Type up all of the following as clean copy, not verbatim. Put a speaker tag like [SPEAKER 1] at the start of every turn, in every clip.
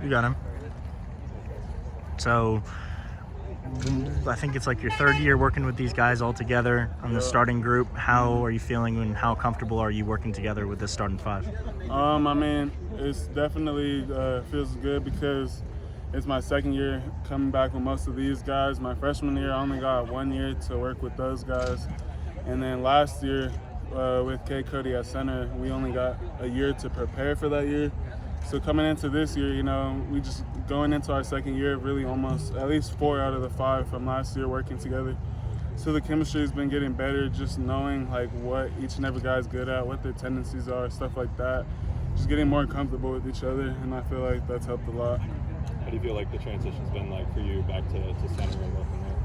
[SPEAKER 1] You got him. So I think it's like your third year working with these guys all together on the starting group. How are you feeling and how comfortable are you working together with this starting five?
[SPEAKER 2] I mean, it's definitely feels good because it's my second year coming back with most of these guys. My freshman year, I only got 1 year to work with those guys. And then last year with K. Cody at center, we only got a year to prepare for that year. So coming into this year, you know, we just going into our second year, really almost at least 4 out of the 5 from last year working together. So the chemistry has been getting better, just knowing like what each and every guy's good at, what their tendencies are, stuff like that. Just getting more comfortable with each other, and I feel like that's helped a lot.
[SPEAKER 3] How do you feel like the transition's been like for you back to center and working there?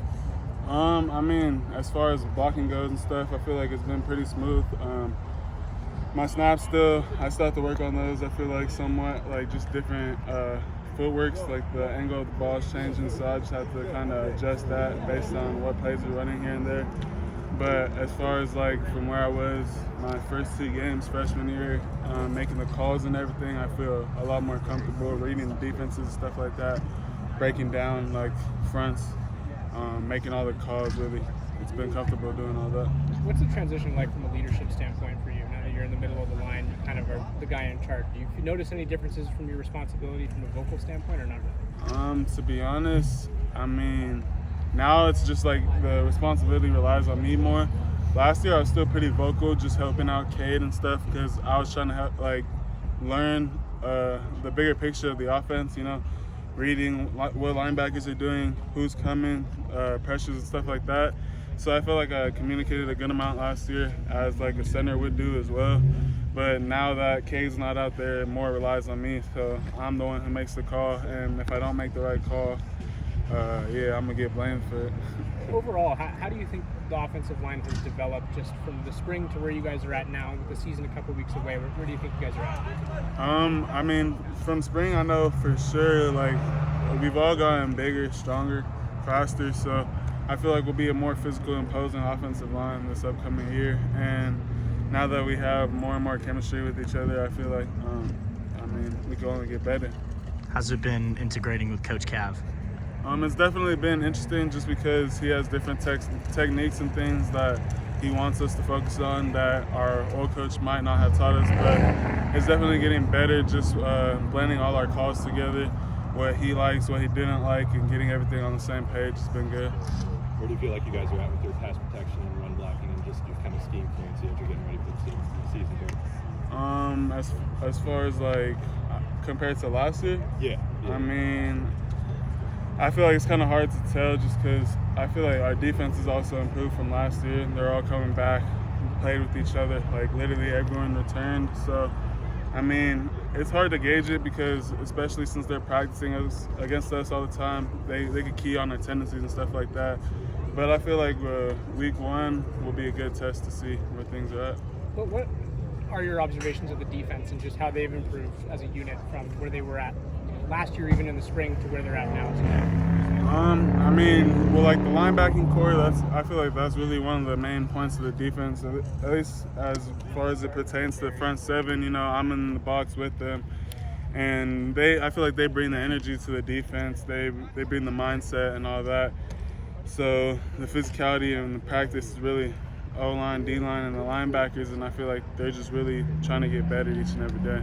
[SPEAKER 2] I mean, as far as blocking goes and stuff, I feel like it's been pretty smooth. My snaps I still have to work on those. I feel like somewhat like just different footworks, like the angle of the ball is changing, so I just have to kind of adjust that based on what plays we're running here and there. But as far as like from where I was my first 2 games freshman year, making the calls and everything, I feel a lot more comfortable reading the defenses and stuff like that, breaking down like fronts, making all the calls. Really, it's been comfortable doing all that.
[SPEAKER 4] What's the transition like from a leadership standpoint for you? Now that you're in the middle of the line, you kind of are the guy in charge. Do you notice any differences from your responsibility from a vocal standpoint or not really?
[SPEAKER 2] To be honest, I mean, now it's just like the responsibility relies on me more. Last year I was still pretty vocal, just helping out Cade and stuff because I was trying to help, like learn the bigger picture of the offense, you know, reading what linebackers are doing, who's coming, pressures and stuff like that. So I feel like I communicated a good amount last year, as like a center would do as well. But now that Cade's not out there, it more relies on me. So I'm the one who makes the call, and if I don't make the right call, I'm gonna get blamed for it.
[SPEAKER 4] Overall, how do you think the offensive line has developed just from the spring to where you guys are at now, with the season a couple weeks away? Where do you think you guys are at?
[SPEAKER 2] I mean, from spring, I know for sure, like, we've all gotten bigger, stronger, faster, so I feel like we'll be a more physical, imposing offensive line this upcoming year. And now that we have more and more chemistry with each other, I feel like, we can only get better.
[SPEAKER 1] How's it been integrating with Coach Cav?
[SPEAKER 2] It's definitely been interesting just because he has different techniques and things that he wants us to focus on that our old coach might not have taught us, but it's definitely getting better, just blending all our calls together, what he likes, what he didn't like, and getting everything on the same page. It's been good.
[SPEAKER 3] Where do you feel like you guys are at with your pass protection and run blocking and just your kind of scheme fluency as you're getting ready for the season here?
[SPEAKER 2] As far as like compared to last year?
[SPEAKER 3] Yeah.
[SPEAKER 2] I mean, I feel like it's kind of hard to tell just because I feel like our defense has also improved from last year. They're all coming back, played with each other, like literally everyone returned. So, I mean, it's hard to gauge it because especially since they're practicing against us all the time, they could key on our tendencies and stuff like that. But I feel like week 1 will be a good test to see where things are at.
[SPEAKER 4] But what are your observations of the defense and just how they've improved as a unit from where they were at last year, even in the spring, to where they're at now?
[SPEAKER 2] Like the linebacking core, I feel like that's really one of the main points of the defense, at least as far as it pertains to the front 7. You know, I'm in the box with them, and I feel like they bring the energy to the defense. They bring the mindset and all that. So the physicality and the practice is really O-line, D-line, and the linebackers, and I feel like they're just really trying to get better each and every day.